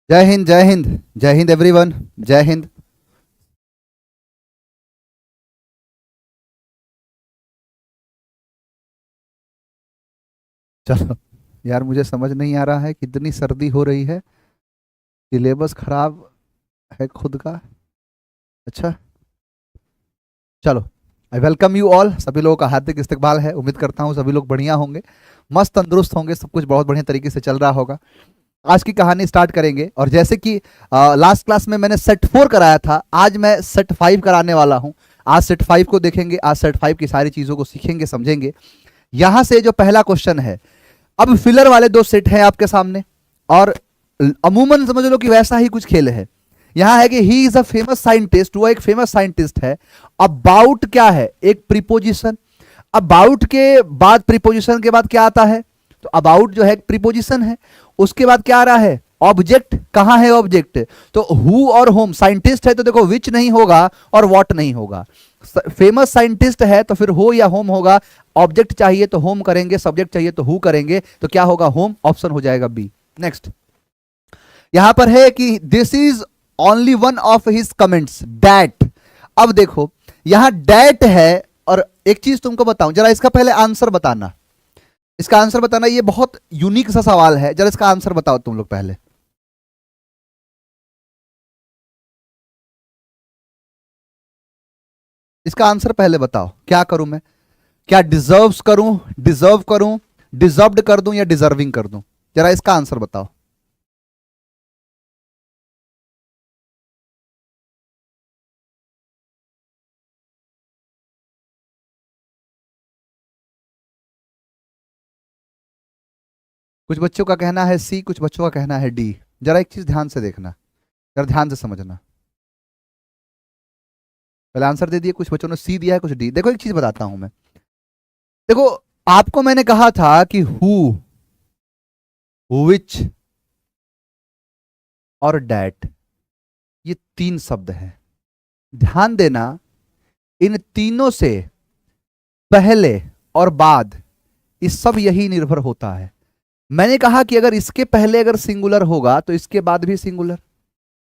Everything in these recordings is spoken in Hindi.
जय हिंद जय हिंद जय हिंद एवरीवन। जय हिंद। चलो यार, मुझे समझ नहीं आ रहा है कितनी सर्दी हो रही है। सिलेबस खराब है खुद का। अच्छा, चलो। I welcome you all. सभी लोगों का हार्दिक इस्तकबाल है। उम्मीद करता हूँ सभी लोग बढ़िया होंगे, मस्त तंदुरुस्त होंगे, सब कुछ बहुत बढ़िया तरीके से चल रहा होगा। आज की कहानी स्टार्ट करेंगे, और जैसे कि लास्ट क्लास में मैंने सेट 4 कराया था, आज मैं सेट 5 कराने वाला हूँ। आज सेट 5 को देखेंगे, आज सेट 5 की सारी चीज़ों को सीखेंगे, समझेंगे। यहाँ से जो पहला क्वेश्चन है, अब फिलर वाले दो सेट हैं आपके सामने, और अमूमन समझ लो कि वैसा ही कुछ खेल है। यहां है कि he is a famous scientist, वो एक फेमस साइंटिस्ट है। अबाउट क्या है? एक प्रीपोजिशन। अबाउट के बाद प्रीपोजिशन के बाद क्या आता है? तो अबाउट जो है प्रीपोजिशन है। उसके बाद क्या आ रहा है? ऑब्जेक्ट। कहां है ऑब्जेक्ट? तो हु और होम। साइंटिस्ट है तो देखो विच नहीं होगा और व्हाट नहीं होगा। फेमस साइंटिस्ट है तो फिर हो या होम होगा। ऑब्जेक्ट चाहिए तो होम करेंगे, सब्जेक्ट चाहिए तो हु करेंगे, तो क्या होगा? होम। ऑप्शन हो जाएगा बी। नेक्स्ट, यहां पर है कि this is only one of his comments that. अब देखो, यहां डैट है, और एक चीज तुमको बताऊं, जरा इसका पहले आंसर बताना। इसका आंसर बताना, ये बहुत यूनिक सा सवाल है, जरा इसका आंसर बताओ तुम लोग पहले। इसका आंसर पहले बताओ, क्या करूं मैं? क्या डिजर्व्स करूं, डिजर्व करूं, डिजर्व्ड कर दूं, या डिजर्विंग कर दूं? जरा इसका आंसर बताओ। कुछ बच्चों का कहना है सी, कुछ बच्चों का कहना है डी। जरा एक चीज ध्यान से देखना, जरा ध्यान से समझना। पहले आंसर दे दिए, कुछ बच्चों ने सी दिया है, कुछ डी। देखो एक चीज बताता हूं मैं। देखो, आपको मैंने कहा था कि विच और डैट, ये तीन शब्द हैं। ध्यान देना, इन तीनों से पहले और बाद इस सब यही निर्भर होता है। मैंने कहा कि अगर इसके पहले अगर सिंगुलर होगा तो इसके बाद भी सिंगुलर,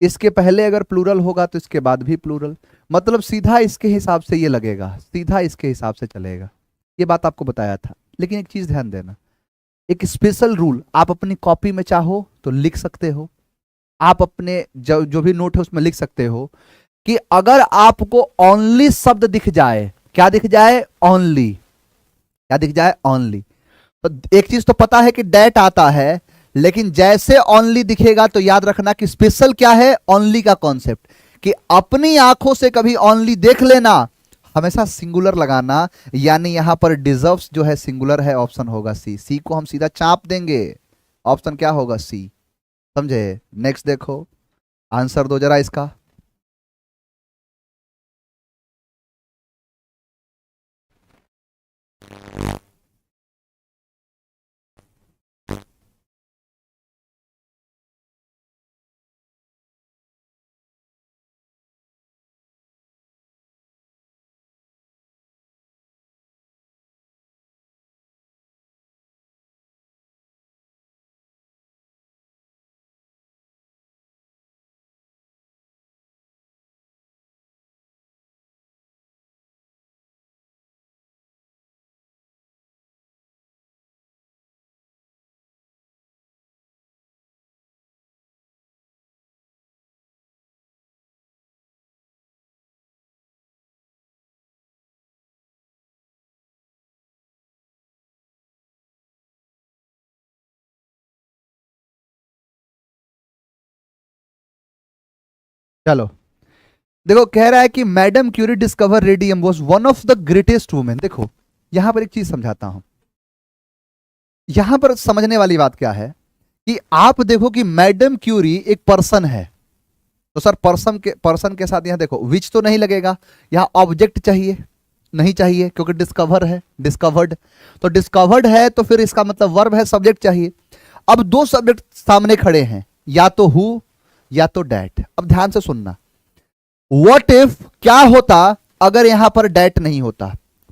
इसके पहले अगर प्लूरल होगा तो इसके बाद भी प्लूरल। मतलब सीधा इसके हिसाब से ये लगेगा, सीधा इसके हिसाब से चलेगा। ये बात आपको बताया था। लेकिन एक चीज ध्यान देना, एक स्पेशल रूल आप अपनी कॉपी में चाहो तो लिख सकते हो, आप अपने जो जो भी नोट है उसमें लिख सकते हो कि अगर आपको ओनली शब्द दिख जाए, क्या दिख जाए? ओनली। क्या दिख जाए? ओनली। तो एक चीज तो पता है कि डेट आता है, लेकिन जैसे ओनली दिखेगा तो याद रखना कि स्पेशल क्या है ओनली का कॉन्सेप्ट, कि अपनी आंखों से कभी ओनली देख लेना, हमेशा सिंगुलर लगाना। यानी यहां पर डिजर्व्स जो है सिंगुलर है, ऑप्शन होगा सी। सी को हम सीधा चाप देंगे, ऑप्शन क्या होगा? सी। समझे? नेक्स्ट देखो, आंसर दो जरा इसका। चलो, देखो कह रहा है कि madam Curie discover radium was one of the greatest women. देखो, यहां पर एक चीज समझाता हूं। यहां पर समझने वाली बात क्या है कि आप देखो कि मैडम क्यूरी एक पर्सन है, तो सर पर्सन के साथ यहां देखो विच तो नहीं लगेगा, यहां ऑब्जेक्ट चाहिए, नहीं चाहिए क्योंकि डिस्कवर है, डिस्कवर्ड। तो डिस्कवर्ड है तो फिर इसका मतलब वर्ब है, सब्जेक्ट चाहिए। अब दो सब्जेक्ट सामने खड़े हैं, या तो हु या तो डैट। अब ध्यान से सुनना, व्हाट इफ क्या होता अगर यहां पर डैट नहीं होता?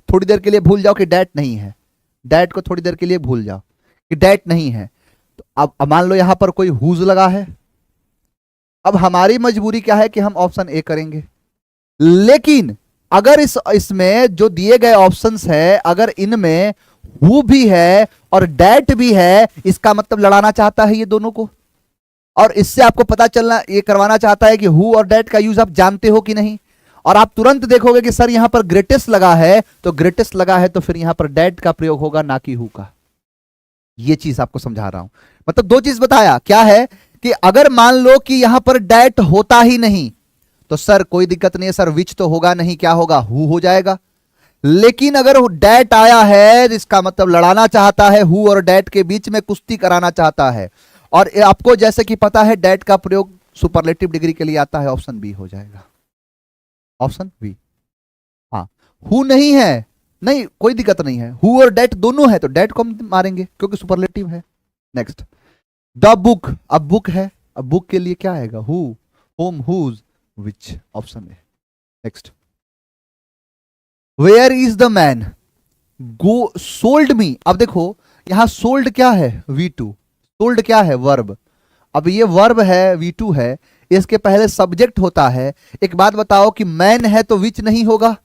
थोड़ी देर के लिए भूल जाओ कि डैट नहीं है, डैट को थोड़ी देर के लिए भूल जाओ कि डैट नहीं है। तो अब मान लो यहां पर कोई हुज लगा है, अब हमारी मजबूरी क्या है कि हम ऑप्शन ए करेंगे, लेकिन अगर इसमें जो दिए गए ऑप्शंस है, अगर इनमें हु भी है और डेट भी है, इसका मतलब लड़ाना चाहता है ये दोनों को। और इससे आपको पता चलना, ये करवाना चाहता है कि हु और डेट का यूज आप जानते हो कि नहीं। और आप तुरंत देखोगे कि सर यहां पर ग्रेटेस्ट लगा है, तो ग्रेटेस्ट लगा है तो फिर यहां पर डेट का प्रयोग होगा, ना कि हु का। ये चीज आपको समझा रहा हूं। मतलब दो चीज बताया, क्या है कि अगर मान लो कि यहां पर डेट होता ही नहीं तो सर कोई दिक्कत नहीं है सर, विच तो होगा नहीं, क्या होगा, हु हो जाएगा। लेकिन अगर डेट आया है, इसका मतलब लड़ाना चाहता है, हु और डेट के बीच में कुश्ती कराना चाहता है। और आपको जैसे कि पता है डेट का प्रयोग सुपरलेटिव डिग्री के लिए आता है, ऑप्शन बी हो जाएगा, ऑप्शन बी। हाँ, हु नहीं है, नहीं कोई दिक्कत नहीं है, हु और डेट दोनों है तो डेट को हम मारेंगे क्योंकि सुपरलेटिव है। नेक्स्ट, द बुक, अब बुक है, अब बुक के लिए क्या आएगा, who, whom, whose, which, option है। Next, where is the man, go sold me. अब देखो यहां सोल्ड क्या है, V2, सोल्ड क्या है, वर्ब। अब ये वर्ब है, V2 है, इसके पहले सब्जेक्ट होता है। एक बात बताओ कि मैन है तो विच नहीं होगा,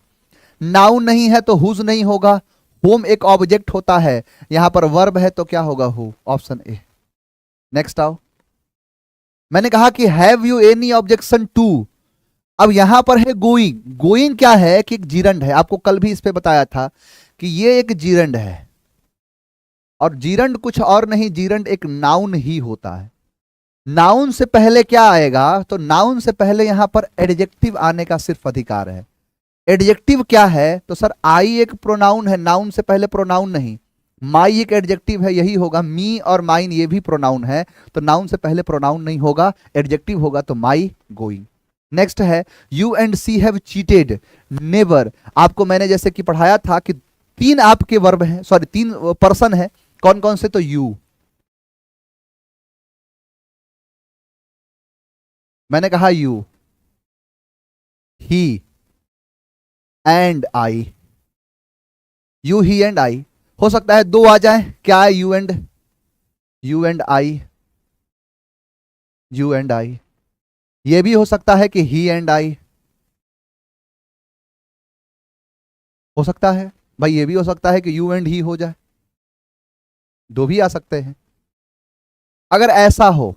नाउन नहीं है तो हुज नहीं होगा, होम एक ऑब्जेक्ट होता है, यहां पर वर्ब है तो क्या होगा, हु, ऑप्शन ए। नेक्स्ट आओ, मैंने कहा कि have you any objection to. अब यहां पर है गोइंग, गोइंग क्या है कि एक जीरंड है, आपको कल भी इस पे बताया था कि ये एक जीरंड है, और जीरंड कुछ और नहीं, जीरंड एक नाउन ही होता है। नाउन से पहले क्या आएगा, तो नाउन से पहले यहां पर एडजेक्टिव आने का सिर्फ अधिकार है। एडजेक्टिव क्या है, तो सर आई एक प्रोनाउन है, नाउन से पहले प्रोनाउन नहीं। माई एक एडजेक्टिव है, यही होगा, मी और माइन ये भी प्रोनाउन है, तो नाउन से पहले प्रोनाउन नहीं होगा, एडजेक्टिव होगा, तो माई, गोइंग। नेक्स्ट है, you and she have cheated, never. आपको मैंने जैसे कि पढ़ाया था कि तीन आपके वर्ब हैं, सॉरी तीन पर्सन है, कौन कौन से, तो यू, मैंने कहा you, he and I, you he and I. हो सकता है दो आ जाए, क्या है, you and, you and I, you and I. ये भी हो सकता है कि ही एंड आई, हो सकता है भाई, ये भी हो सकता है कि यू एंड ही हो जाए, दो भी आ सकते हैं। अगर ऐसा हो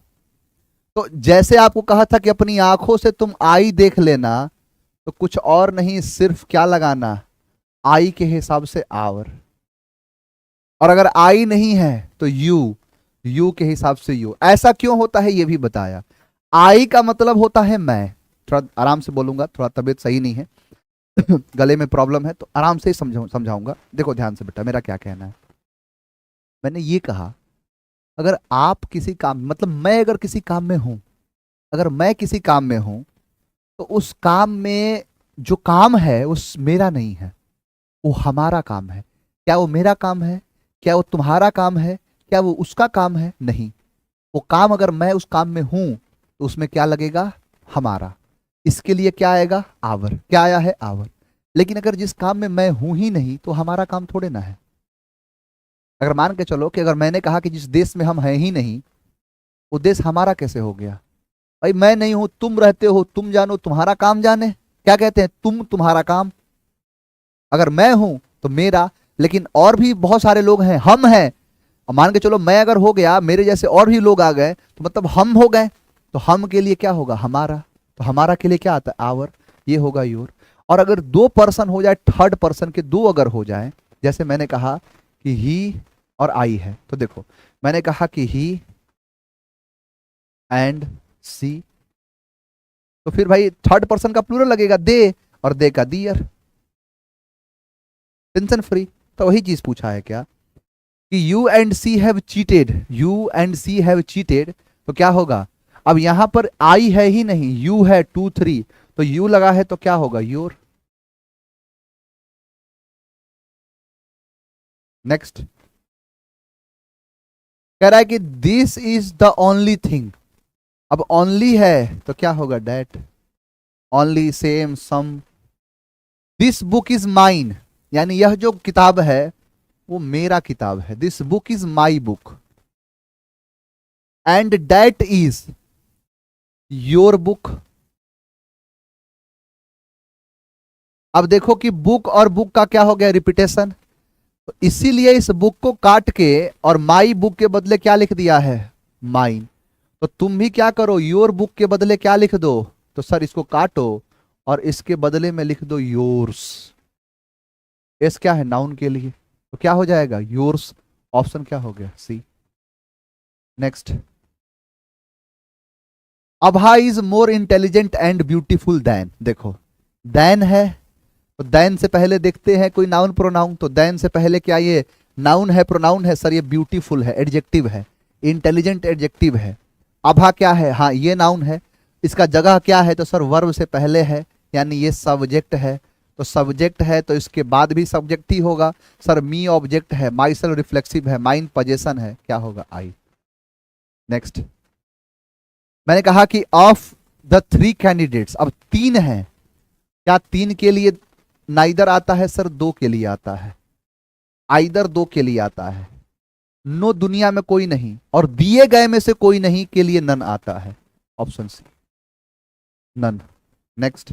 तो जैसे आपको कहा था कि अपनी आंखों से तुम आई देख लेना, तो कुछ और नहीं, सिर्फ क्या लगाना, आई के हिसाब से आवर। और अगर आई नहीं है तो यू, यू के हिसाब से यू। ऐसा क्यों होता है ये भी बताया। आई का मतलब होता है मैं, थोड़ा आराम से बोलूंगा, थोड़ा तबीयत सही नहीं है गले में प्रॉब्लम है, तो आराम से ही समझाऊंगा। देखो ध्यान से बेटा, मेरा क्या कहना है। मैंने ये कहा, अगर आप किसी काम, मतलब मैं अगर किसी काम में हूं, अगर मैं किसी काम में हूं, तो उस काम में जो काम है उस मेरा नहीं है, वो हमारा काम है। क्या वो मेरा काम है, क्या वो तुम्हारा काम है, क्या वो उसका काम है, नहीं। वो काम अगर मैं उस काम में हूं तो उसमें क्या लगेगा, हमारा। इसके लिए क्या आएगा, आवर। क्या आया है, आवर। लेकिन अगर जिस काम में मैं हूं ही नहीं तो हमारा काम थोड़े ना है। अगर मान के चलो कि अगर मैंने कहा कि जिस देश में हम हैं ही नहीं, वो देश हमारा कैसे हो गया। भाई मैं नहीं हूं, तुम रहते हो, तुम जानो, तुम्हारा काम जाने। क्या कहते हैं, तुम तुम्हारा काम। अगर मैं हूं तो मेरा, लेकिन और भी बहुत सारे लोग हैं, हम हैं। और मान के चलो मैं अगर हो गया, मेरे जैसे और भी लोग आ गए, तो मतलब हम हो गए, तो हम के लिए क्या होगा, हमारा। तो हमारा के लिए क्या आता है, आवर। ये होगा योर। और अगर दो पर्सन हो जाए, थर्ड पर्सन के दो अगर हो जाए, जैसे मैंने कहा कि ही और आई है, तो देखो मैंने कहा कि ही एंड सी, तो फिर भाई थर्ड पर्सन का प्लूरल लगेगा, दे, और दे का दियर, टेंशन फ्री। तो वही चीज पूछा है क्या, कि you and she have cheated, you and she have cheated, तो क्या होगा। अब यहां पर आई है ही नहीं, यू है 2 3, तो यू लगा है तो क्या होगा, योर। नेक्स्ट, कह रहा है कि this is the only thing. अब ओनली है तो क्या होगा, that, only, same, some. This book is mine, यानी यह जो किताब है वो मेरा किताब है, this book is my book. And that is, your book. अब देखो कि बुक और बुक का क्या हो गया, रिपीटेशन। तो इसीलिए इस बुक को काट के और माई बुक के बदले क्या लिख दिया है, माइन। तो तुम भी क्या करो, योर बुक के बदले क्या लिख दो, तो सर इसको काटो और इसके बदले में लिख दो योर्स। एस क्या है, नाउन के लिए, तो क्या हो जाएगा, योर्स। ऑप्शन क्या हो गया, C. Next. Abha is more intelligent and beautiful than. देखो देन है, तो देन से पहले देखते हैं कोई नाउन प्रोनाउन। तो देन से पहले क्या ये नाउन है, प्रोनाउन है, सर ये ब्यूटीफुल है, एडजेक्टिव है। इंटेलिजेंट एडजेक्टिव है। अभा क्या है, हाँ ये नाउन है। इसका जगह क्या है, तो सर वर्ब से पहले है, यानी ये सब्जेक्ट है। तो सब्जेक्ट है तो इसके बाद भी सब्जेक्ट ही होगा। सर मी ऑब्जेक्ट है, माई सेल्फ रिफ्लेक्सिव है, माइन पोजेशन है, क्या होगा, आई। नेक्स्ट। मैंने कहा कि ऑफ द थ्री कैंडिडेट्स, अब तीन हैं, क्या तीन के लिए नाइदर आता है, सर दो के लिए आता है। आइदर दो के लिए आता है, नो दुनिया में कोई नहीं, और दिए गए में से कोई नहीं के लिए नन आता है, ऑप्शन सी, नन। नेक्स्ट।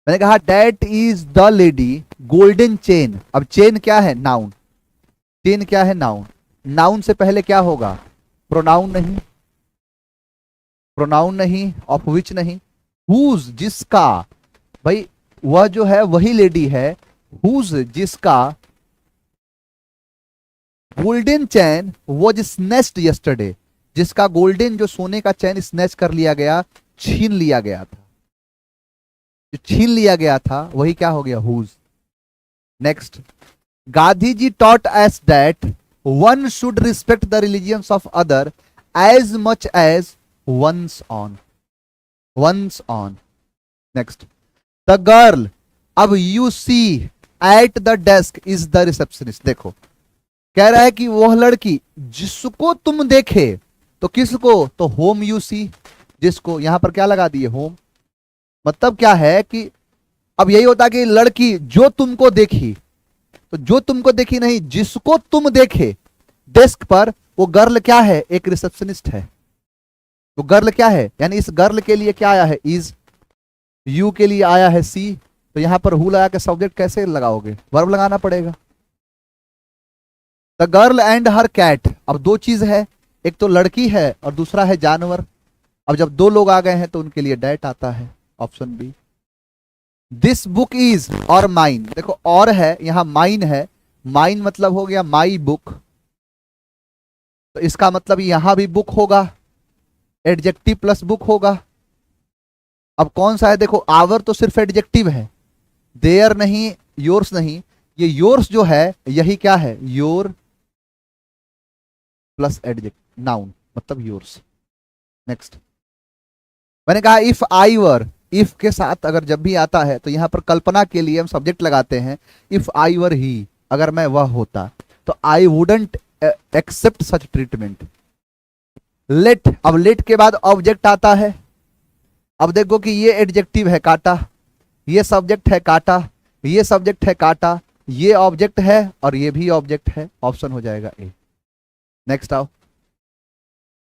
मैंने कहा that is the lady golden chain. अब चेन क्या है, नाउन। चेन क्या है, नाउन। नाउन से पहले क्या होगा, प्रोनाउन नहीं, प्रोनाउन नहीं, ऑफ विच नहीं, हुज जिसका। भाई वह जो है वही लेडी है, हुज जिसका गोल्डन चैन वॉज स्नेच्ड यस्टरडे, जिसका गोल्डन जो सोने का चैन स्नेच कर लिया गया, छीन लिया गया था, जो छीन लिया गया था वही क्या हो गया, whose. Next. Gandhi ji taught us that one should respect the religions of other as much as one's own, one's own. Next. The girl अब you see at the desk is the receptionist. देखो कह रहा है कि वह लड़की जिसको तुम देखे, तो किसको, तो होम यू सी, जिसको, यहां पर क्या लगा दिए, होम। मतलब क्या है कि अब यही होता कि लड़की जो तुमको देखी, तो जो तुमको देखी नहीं, जिसको तुम देखे डेस्क पर, वो गर्ल क्या है, एक रिसेप्शनिस्ट है। वो गर्ल क्या है, यानी इस गर्ल के लिए क्या आया है, इज। यू के लिए आया है सी। तो यहां पर हु लगा के सब्जेक्ट कैसे लगाओगे, वर्ब लगाना पड़ेगा। The girl and her cat, अब दो चीज है, एक तो लड़की है और दूसरा है जानवर। अब जब दो लोग आ गए हैं तो उनके लिए डैट आता है, option B. This book is और माइन, देखो और है यहां माइन है, माइन मतलब हो गया माई बुक, तो इसका मतलब यहां भी बुक होगा, एडजेक्टिव प्लस बुक होगा। अब कौन सा है, देखो आवर तो सिर्फ एडजेक्टिव है, देयर नहीं, योर्स नहीं, ये योर्स जो है यही क्या है, योर प्लस एडजेक्ट, नाउन मतलब योर्स। नेक्स्ट। मैंने कहा इफ आई वर, इफ के साथ अगर जब भी आता है तो यहां पर कल्पना के लिए हम सब्जेक्ट लगाते हैं, इफ आई वर ही, अगर मैं वह होता, तो I wouldn't accept such treatment. Late, अब लेट के बाद ऑब्जेक्ट आता है। अब देखो कि ये एडजेक्टिव है काटा, ये सब्जेक्ट है काटा, ये सब्जेक्ट है काटा, ये ऑब्जेक्ट है और ये भी ऑब्जेक्ट है, ऑप्शन हो जाएगा ए। नेक्स्ट आओ।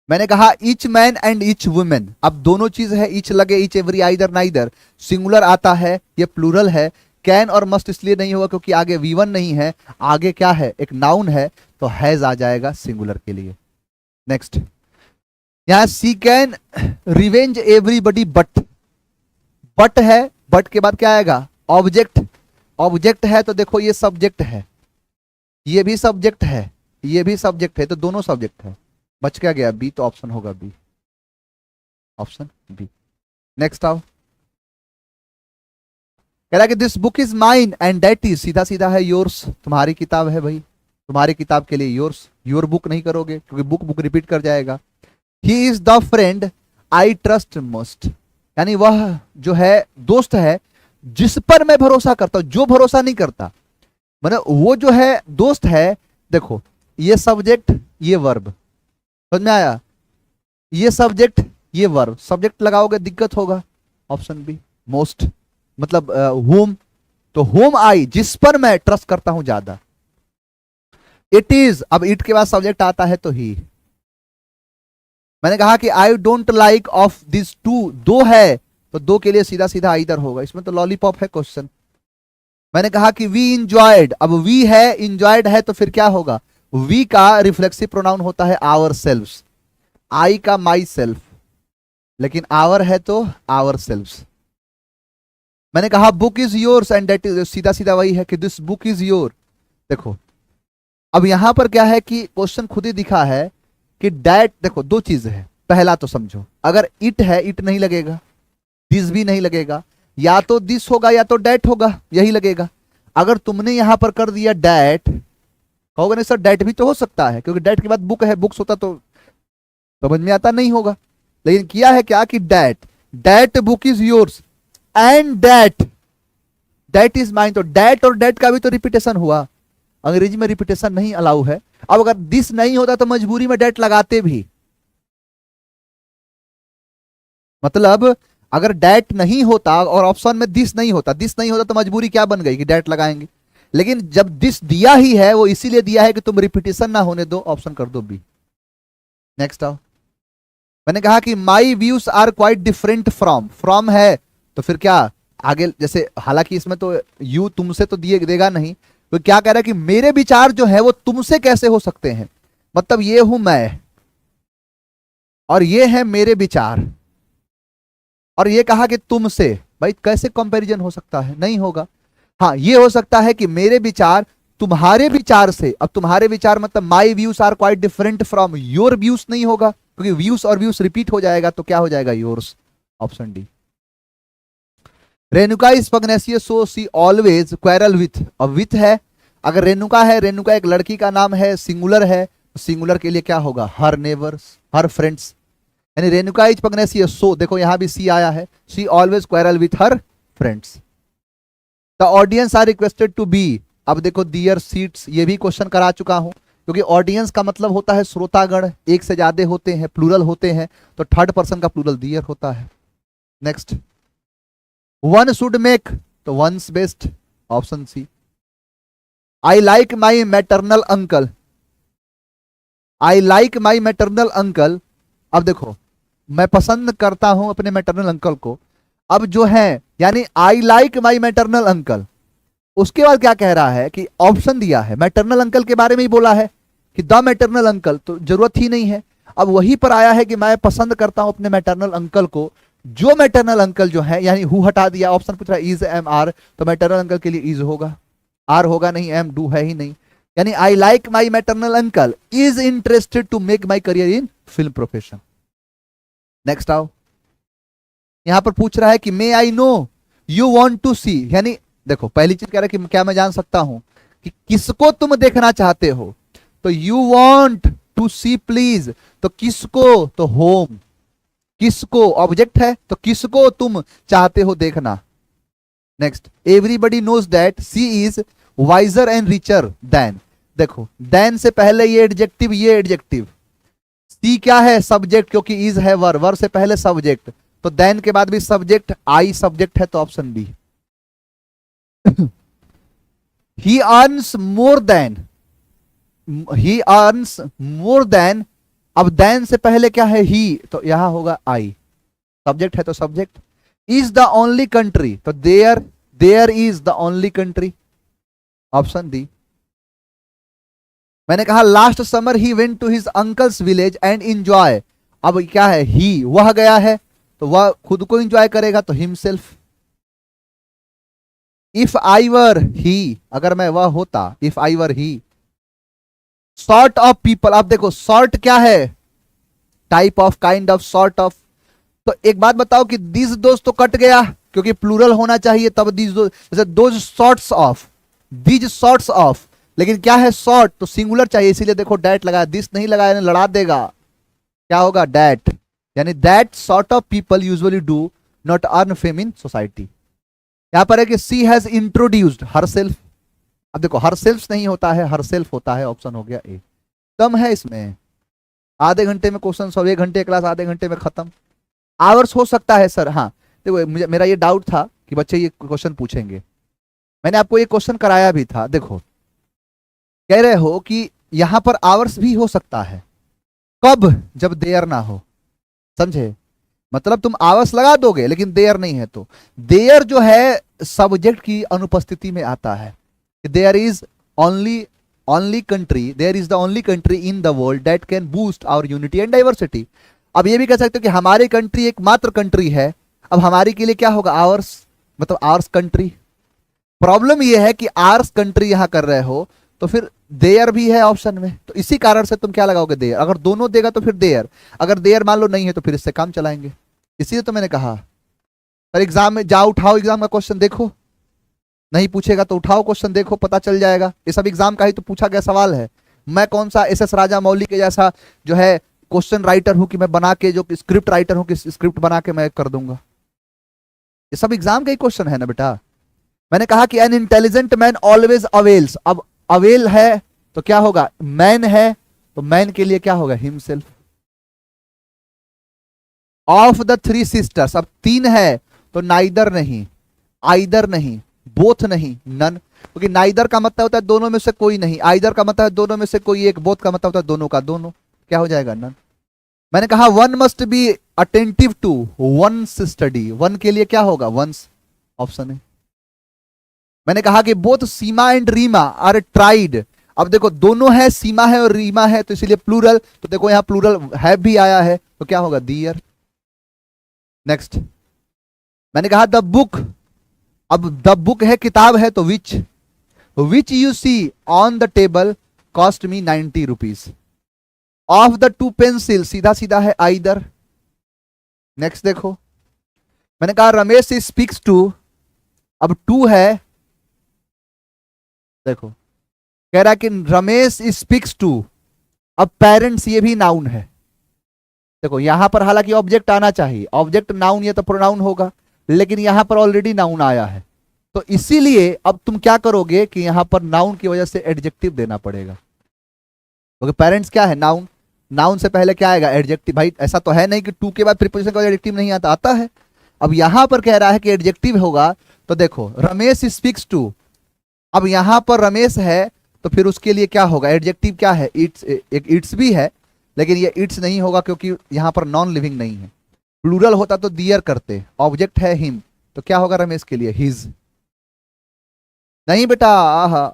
मैंने कहा each man and each women, अब दोनों चीज है, ईच लगे, each every either neither, singular आता है, ये प्लूरल है। कैन और मस्ट इसलिए नहीं होगा क्योंकि आगे V1 नहीं है, आगे क्या है, एक नाउन है, तो हैज आ जाएगा सिंगुलर के लिए। नेक्स्ट। यहां she can revenge everybody but, but है, बट के बाद क्या आएगा, ऑब्जेक्ट। ऑब्जेक्ट है तो देखो ये सब्जेक्ट है, ये भी सब्जेक्ट है, ये भी सब्जेक्ट है, तो दोनों सब्जेक्ट है, बच क्या गया बी, तो ऑप्शन होगा बी, ऑप्शन बी। नेक्स्ट आओ। कह रहा है कि this book is mine and that is, सीधा सीधा है योर्स, तुम्हारी किताब है भाई, तुम्हारी किताब के लिए योर्स, योर बुक नहीं करोगे क्योंकि बुक बुक रिपीट कर जाएगा। He is the friend I trust most, यानी वह जो है दोस्त है जिस पर मैं भरोसा करता हूं, जो भरोसा नहीं करता, मतलब वो जो है दोस्त है। देखो ये सब्जेक्ट, ये वर्ब, समझ में आया, ये सब्जेक्ट, ये वर्ब, सब्जेक्ट लगाओगे दिक्कत होगा, ऑप्शन बी मोस्ट, मतलब होम, तो होम आई, जिस पर मैं ट्रस्ट करता हूं ज्यादा। इट इज, अब इट के बाद सब्जेक्ट आता है तो ही, मैंने कहा कि I don't like of this two, दो है तो दो के लिए सीधा सीधा इधर होगा, इसमें तो लॉलीपॉप है क्वेश्चन। मैंने कहा कि वी इंजॉयड, अब वी है, इंजॉयड है तो फिर क्या होगा, वी का रिफ्लेक्सिव प्रोनाउन होता है आवर सेल्व्स, आई का माई सेल्फ, लेकिन आवर है तो आवर सेल्व्स। मैंने कहा book is yours and that is, सीधा सीधा वही है कि दिस बुक इज योर। देखो अब यहां पर क्या है कि क्वेश्चन खुद ही दिखा है कि डैट, देखो दो चीज है, पहला तो समझो, अगर इट है इट नहीं लगेगा, दिस भी नहीं लगेगा, या तो दिस होगा या तो डैट होगा, यही लगेगा। अगर तुमने यहां पर कर दिया डैट, कहोगे नहीं सर डैट भी तो हो सकता है, क्योंकि डैट के बाद बुक है, बुक्स होता तो समझ में आता नहीं होगा, लेकिन किया है क्या कि that, that book is yours and that, that is mine, तो डैट और डैट का भी तो रिपीटेशन हुआ, अंग्रेजी में रिपीटेशन नहीं अलाउ है। अब अगर दिस नहीं होता तो मजबूरी में डैट लगाते भी, मतलब अगर डैट नहीं होता और ऑप्शन में दिस नहीं होता, दिस नहीं होता तो मजबूरी क्या बन गई कि डैट लगाएंगे, लेकिन जब दिस दिया ही है वो इसीलिए दिया है कि तुम रिपीटेशन ना होने दो, ऑप्शन कर दो बी। नेक्स्ट आओ। मैंने कहा कि my views are quite different from, from है तो फिर क्या आगे, जैसे हालांकि इसमें तो यू तुमसे तो दिए देगा नहीं, तो क्या कह रहा है कि मेरे विचार जो है वो तुमसे कैसे हो सकते हैं, मतलब ये हूं मैं और ये है मेरे विचार, और ये कहा कि तुमसे, भाई कैसे कंपैरिजन हो सकता है, नहीं होगा। हाँ ये हो सकता है कि मेरे विचार तुम्हारे विचार से, अब तुम्हारे विचार मतलब my views are quite different from your views नहीं होगा, क्योंकि व्यूज और व्यूज रिपीट हो जाएगा तो क्या हो जाएगा yours, option D. Renuka is pugnacious so she always quarrel with, अब विथ है, अगर रेणुका है, रेणुका एक लड़की का नाम है, सिंगुलर है, तो सिंगुलर के लिए क्या होगा, हर नेबर्स, हर फ्रेंड्स, यानी रेणुका इज पग्नेसियस सो, देखो यहां भी सी आया है, she always quarrel with her friends. The audience are requested to be, अब देखो दियर सीट्स, ये भी क्वेश्चन करा चुका हूं, क्योंकि ऑडियंस का मतलब होता है श्रोतागण, एक से ज्यादा होते हैं, प्लूरल होते हैं, तो थर्ड पर्सन का प्लूरल दियर होता है। नेक्स्ट, वन शुड मेक, तो one's best, option C. I like my maternal uncle, I like my maternal uncle, अब देखो मैं पसंद करता हूं अपने मैटरनल अंकल को, अब जो है यानी I like my maternal uncle, उसके बाद क्या कह रहा है कि ऑप्शन दिया है, मैटरनल अंकल के बारे में ही बोला है कि द मैटरनल अंकल, तो जरूरत ही नहीं है। अब वहीं पर आया है कि मैं पसंद करता हूं अपने मैटरनल अंकल को, जो मैटरनल अंकल जो है, यानी हु हटा दिया, ऑप्शन पूछ रहा है इज एम आर, तो मैटरनल अंकल के लिए इज होगा, आर होगा नहीं, एम डू है ही नहीं, यानी I like my maternal uncle is interested to make my career in film profession. Next आओ, यहां पर पूछ रहा है कि may I know you want to see, यानी देखो पहली चीज कह रहा है कि क्या मैं जान सकता हूं कि किसको तुम देखना चाहते हो, तो you want to see please, तो किसको, तो होम, किसको ऑब्जेक्ट है तो किसको तुम चाहते हो देखना। Next, everybody knows that she is wiser and richer than, देखो देन से पहले ये एडजेक्टिव, ये एडजेक्टिव, सी क्या है सब्जेक्ट, क्योंकि इज है वर, वर से पहले सब्जेक्ट, तो देन के बाद भी सब्जेक्ट, आई सब्जेक्ट है तो option B. He earns more than, he earns more than, अब देन से पहले क्या है ही, तो यहां होगा आई, सब्जेक्ट है तो subject, is the only country, तो there, there is the only country, option D. मैंने कहा last summer he went to his uncle's village and enjoy, अब क्या है ही, वह गया है तो वह खुद को एंजॉय करेगा तो हिमसेल्फ। इफ आई वर ही, अगर मैं वह होता, if I were he. Sort of people, अब देखो सॉर्ट क्या है, type of, kind of, sort of, तो एक बात बताओ कि दिस दोस्त तो कट गया क्योंकि प्लूरल होना चाहिए तब दिस दो, जैसे those sorts of, these sorts of, लेकिन क्या है सॉर्ट तो सिंगुलर चाहिए, इसीलिए देखो डैट लगाया, दिस नहीं लगाया लड़ा देगा, क्या होगा डैट, यानी that sort of people usually do not earn fame in society. यहां पर है कि सी हैज इंट्रोड्यूस्ड हरसेल्फ, अब देखो हरसेल्फ नहीं होता है, हरसेल्फ होता है, ऑप्शन हो गया ए। कम है इसमें, आधे घंटे में क्वेश्चन सॉल्व, 1 घंटे क्लास, आधे घंटे में खत्म। आवर्स हो सकता है सर, हाँ देखो मुझे, मेरा ये डाउट था कि बच्चे ये क्वेश्चन पूछेंगे, मैंने आपको ये क्वेश्चन कराया भी था। देखो कह रहे हो कि यहां पर आवर्स भी हो सकता है, कब, जब देयर ना हो, समझे? मतलब तुम आवास लगा दोगे लेकिन देयर नहीं है, तो देयर जो है सब्जेक्ट की अनुपस्थिति में आता है। There is only only country, there is the only country in the world that can boost our unity and diversity. अब ये भी कह सकते हो कि हमारी कंट्री एकमात्र कंट्री है। अब हमारी के लिए क्या होगा? आवर्स, मतलब आवर्स कंट्री। प्रॉब्लम ये है कि आर्स कंट्री यहां कर रहे हो तो फिर देयर भी है ऑप्शन में, तो इसी कारण से तुम क्या लगाओगे? देयर। अगर दोनों देगा तो फिर देयर, अगर देयर मान लो नहीं है तो फिर इससे काम चलाएंगे। इसीलिए तो मैंने कहा पर एग्जाम में जाओ, उठाओ एग्जाम का क्वेश्चन देखो, नहीं पूछेगा तो उठाओ क्वेश्चन देखो, पता चल जाएगा। ये सब एग्जाम का ही तो पूछा गया सवाल है। मैं कौन सा एस राजा मौली के जैसा जो है क्वेश्चन राइटर हूं कि मैं बना के, जो स्क्रिप्ट राइटर हूं कि स्क्रिप्ट बना के मैं कर दूंगा। ये सब एग्जाम का ही क्वेश्चन है ना बेटा। मैंने कहा कि an intelligent man always avails. अब अवेल है तो क्या होगा? मैन है तो मैन के लिए क्या होगा? Himself. Of the three sisters, अब तीन है तो नाइदर नहीं, आइदर नहीं, बोथ नहीं, नन। क्योंकि नाइदर का मतलब होता है दोनों में से कोई नहीं, आइदर का मतलब है दोनों में से कोई एक, बोथ का मतलब होता है दोनों का दोनों। क्या हो जाएगा? नन। मैंने कहा one must be attentive to one's study, one के लिए क्या होगा? वंस ऑप्शन है। मैंने कहा कि both Seema and Reema are tried. अब देखो दोनों है, सीमा है और रीमा है, तो इसीलिए प्लूरल, तो देखो यहां प्लूरल है भी आया है तो क्या होगा? दियर। नेक्स्ट मैंने कहा द बुक, अब द बुक है किताब है तो which you see on the table cost me 90 rupees. Of the two pencil, सीधा सीधा है आइदर। नेक्स्ट देखो मैंने कहा रमेश स्पीक्स टू, अब टू है, देखो कह रहा है कि रमेश स्पीक्स टू, अब पेरेंट्स ये भी नाउन है। देखो यहां पर हालांकि ऑब्जेक्ट आना चाहिए, ऑब्जेक्ट नाउन ये तो प्रोनाउन होगा, लेकिन यहां पर ऑलरेडी नाउन आया है, तो इसीलिए अब तुम क्या करोगे कि यहां पर नाउन की वजह से एडजेक्टिव देना पड़ेगा। क्योंकि पेरेंट्स क्या है? नाउन, नाउन से पहले क्या आएगा? एडजेक्टिव। भाई ऐसा तो है नहीं कि टू के बाद प्रीपोजिशन का एडजेक्टिव नहीं आता, आता है। अब यहां पर कह रहा है कि एडजेक्टिव होगा, तो देखो रमेश स्पीक्स टू, अब यहां पर रमेश है तो फिर उसके लिए क्या होगा? एडजेक्टिव क्या है? इट्स, एक इट्स भी है लेकिन ये इट्स नहीं होगा क्योंकि यहां पर नॉन लिविंग नहीं है। प्लूरल होता तो दियर करते, ऑब्जेक्ट है हिम, तो क्या होगा रमेश के लिए? हिज। नहीं बेटा, आहा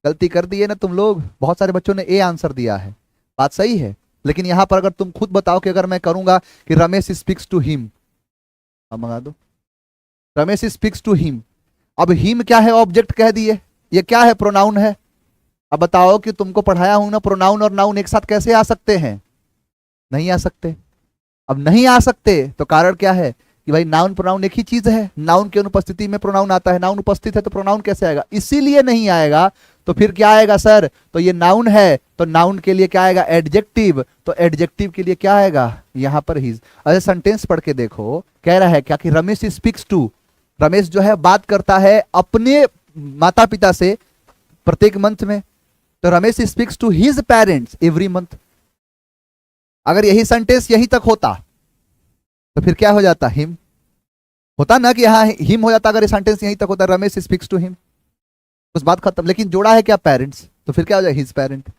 गलती कर दी है ना तुम लोग, बहुत सारे बच्चों ने ए आंसर दिया है, बात सही है, लेकिन यहां पर अगर तुम खुद बताओ कि अगर मैं करूंगा कि रमेश स्पीक्स टू हिम, अब मंगा दो, रमेश स्पीक्स टू हिम, अब हिम क्या है? ऑब्जेक्ट कह दिए, ये क्या है? प्रोनाउन है। अब बताओ कि तुमको पढ़ाया हूं ना, प्रोनाउन और नाउन एक साथ कैसे आ सकते हैं? नहीं आ सकते। अब नहीं आ सकते तो कारण क्या है कि भाई नाउन प्रोनाउन एक ही चीज है, नाउन की अनुपस्थिति में प्रोनाउन आता है, नाउन उपस्थित है तो प्रोनाउन कैसे आएगा? इसीलिए नहीं आएगा। तो फिर क्या आएगा सर? तो ये नाउन है तो नाउन के लिए क्या आएगा? एडजेक्टिव, तो एडजेक्टिव के लिए क्या आएगा? यहां पर हिज। अरे सेंटेंस पढ़ के देखो, कह रहा है क्या कि रमेश स्पीक्स टू, रमेश जो है बात करता है अपने माता पिता से प्रत्येक मंथ में, तो Ramesh speaks to his parents every month. अगर यही सेंटेंस यहीं तक होता तो फिर क्या हो जाता? हिम होता ना, कि यहां हिम हो जाता अगर ये सेंटेंस यहीं तक होता, रमेश स्पीक्स टू हिम, उस बात खत्म। लेकिन जोड़ा है क्या? पेरेंट्स, तो फिर क्या हो जाए? His parent.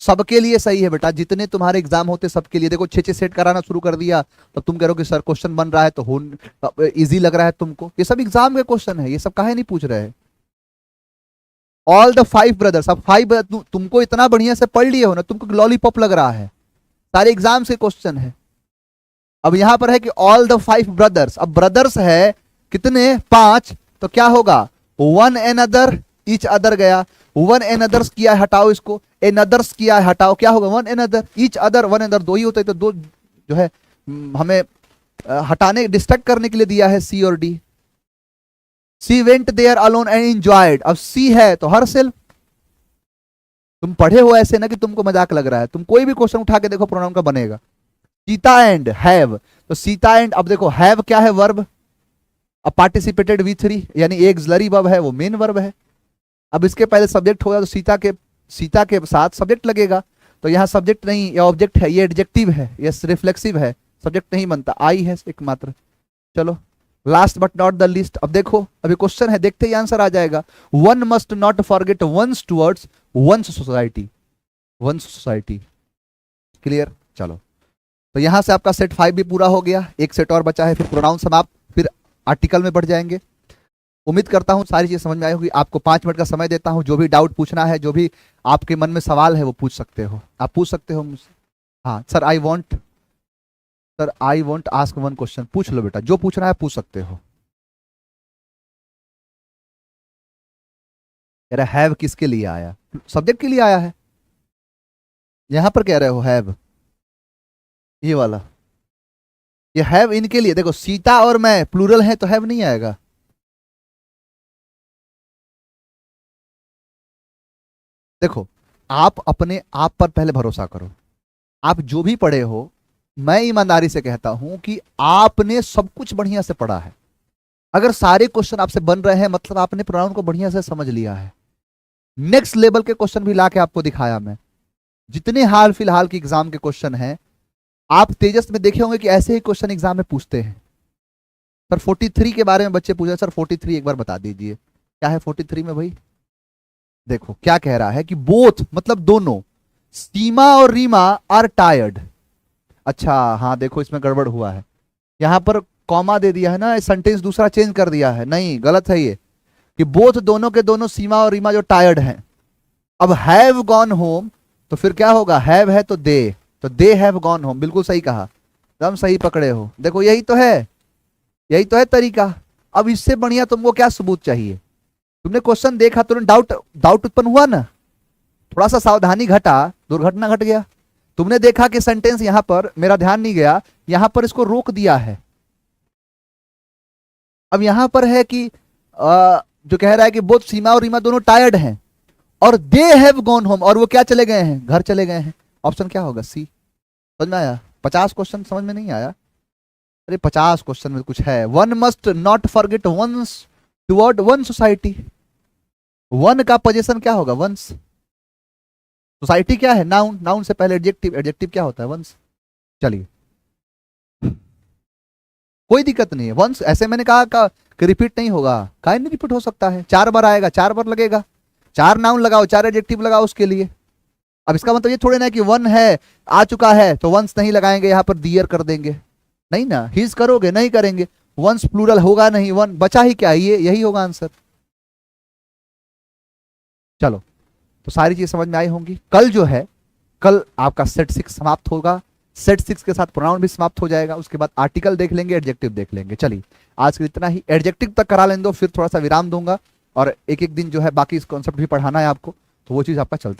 सबके लिए सही है बेटा, जितने तुम्हारे एग्जाम होते सबके लिए। देखो 6-6 सेट कराना शुरू कर दिया तो तुम कह रहे हो कि सर क्वेश्चन बन रहा है तो हो इजी लग रहा है तुमको, ये सब एग्जाम के क्वेश्चन है, ये सब काहे नहीं पूछ रहे हैं। ऑल द 5 ब्रदर्स, अब 5 तुमको इतना बढ़िया से पढ़ लिए हो ना, तुमको लॉलीपॉप लग रहा है, सारे एग्जाम से क्वेश्चन है। अब यहां पर है कि ऑल द 5 ब्रदर्स, अब ब्रदर्स है कितने? 5, तो क्या होगा? One another, each other गया, वन एन अदर्स किया है, हटाओ इसको, एन अदर्स किया है, हटाओ, क्या होगा? One another, each other, one other दो ही होते, तो दो जो है हमें हटाने, डिस्ट्रैक्ट करने के लिए दिया है सी और D. She went there alone and enjoyed, अब सी है तो हर सेल्फ। तुम पढ़े हो ऐसे ना कि तुमको मजाक लग रहा है, तुम कोई भी क्वेश्चन उठा के देखो प्रोनाउन का बनेगा। सीता एंड हैव, तो सीता एंड, अब देखो हैव क्या है? वर्ब। अब पार्टिसिपेटेड V3 यानी एक्सलरी वर्ब है, वो मेन वर्ब है। अब इसके पहले सब्जेक्ट होगा तो सीता के साथ सब्जेक्ट लगेगा, तो यहां सब्जेक्ट नहीं, ये ऑब्जेक्ट है, ये एडजेक्टिव है, ये रिफ्लेक्सिव है, सब्जेक्ट नहीं बनता, आई है एकमात्र। चलो last but not the list, अब देखो अभी क्वेश्चन है, देखते ही आंसर आ जाएगा। One must not forget one's towards one's society, one's society. Clear. चलो, तो यहां से आपका सेट 5 भी पूरा हो गया, एक सेट और बचा है, फिर प्रोनाउन समाप्त, फिर आर्टिकल में बढ़ जाएंगे। उम्मीद करता हूं सारी चीज समझ में आई होगी। आपको 5 मिनट का समय देता हूं, जो भी डाउट पूछना है, जो भी आपके मन में सवाल है वो पूछ सकते हो, आप पूछ सकते हो मुझसे। हाँ sir, I want ask one question. पूछ लो बेटा, जो पूछना है पूछ सकते हो। कह रहा हैव किसके लिए आया? सब्जेक्ट के लिए आया है। यहां पर कह रहे हो हैव, ये वाला, ये हैव इनके लिए। देखो सीता और मैं प्लूरल है तो हैव नहीं आएगा। देखो, आप अपने आप पर पहले भरोसा करो। आप जो भी पढ़े हो, मैं ईमानदारी से कहता हूं कि आपने सब कुछ बढ़िया से पढ़ा है। अगर सारे क्वेश्चन आपसे बन रहे हैं मतलब आपने प्रोनाउन को बढ़िया से समझ लिया है। नेक्स्ट लेवल के क्वेश्चन भी लाके आपको दिखाया मैं। जितने हाल फिलहाल के एग्जाम के क्वेश्चन हैं, आप तेजस में देखे होंगे कि ऐसे ही क्वेश्चन एग्जाम में पूछते हैं। सर 43 के बारे में बच्चे पूछे, सर 43 एक बार बता दीजिए क्या है 43 में भाई। देखो क्या कह रहा है कि बोथ मतलब दोनों, सीमा और रीमा आर टायर्ड। अच्छा हाँ, देखो इसमें गड़बड़ हुआ है, यहां पर कॉमा दे दिया है ना, सेंटेंस दूसरा चेंज कर दिया है। नहीं, गलत है ये, कि बोथ दोनों के दोनों, सीमा और रीमा जो टायर्ड हैं। अब हैव गॉन होम तो फिर क्या होगा, हैव है तो दे हैव गॉन होम। बिल्कुल सही कहा, एकदम सही पकड़े हो। देखो यही तो है, यही तो है तरीका। अब इससे बढ़िया तुमको क्या सबूत चाहिए? तुमने क्वेश्चन देखा, तुरंत डाउट डाउट उत्पन्न हुआ ना, थोड़ा सा सावधानी घटा, दुर्घटना घट गया। तुमने देखा कि सेंटेंस यहां पर मेरा ध्यान नहीं गया, यहां पर इसको रोक दिया है। अब यहां पर है कि जो कह रहा है कि बोथ सीमा और रीमा दोनों टायर्ड हैं और दे हैव गॉन होम, और वो क्या चले गए हैं, घर चले गए हैं। ऑप्शन क्या होगा, सी। समझ में आया? 50 क्वेश्चन समझ में नहीं आया? अरे 50 क्वेश्चन में कुछ है। One must not forget one's toward one society. One का पोजीशन क्या होगा, वंस। सोसाइटी क्या है, नाउन। नाउन से पहले एडजेक्टिव, एडजेक्टिव क्या होता है, वंस। चलिए, कोई दिक्कत नहीं है। वंस ऐसे मैंने कहा कि रिपीट नहीं होगा, काहे नहीं रिपीट हो सकता है, 4 बार आएगा, 4 बार लगेगा। 4 नाउन लगाओ, 4 एडजेक्टिव लगाओ उसके लिए। अब इसका मतलब ये थोड़े ना कि वन है, आ चुका है तो वंस नहीं लगाएंगे, यहां पर दियर कर देंगे, नहीं ना। हिज करोगे, नहीं करेंगे। वंस प्लूरल होगा नहीं, वन बचा ही क्या, ये यही होगा आंसर। चलो, तो सारी चीज समझ में आई होंगी। कल जो है, कल आपका सेट 6 समाप्त होगा। सेट 6 के साथ प्रोनाउन भी समाप्त हो जाएगा। उसके बाद आर्टिकल देख लेंगे, एडजेक्टिव देख लेंगे। चलिए आज के इतना ही। एडजेक्टिव तक करा लें दो, फिर थोड़ा सा विराम दूंगा और एक एक दिन जो है बाकी इस कॉन्सेप्ट भी पढ़ाना है आपको, तो वो चीज आपका चलता रहेगा।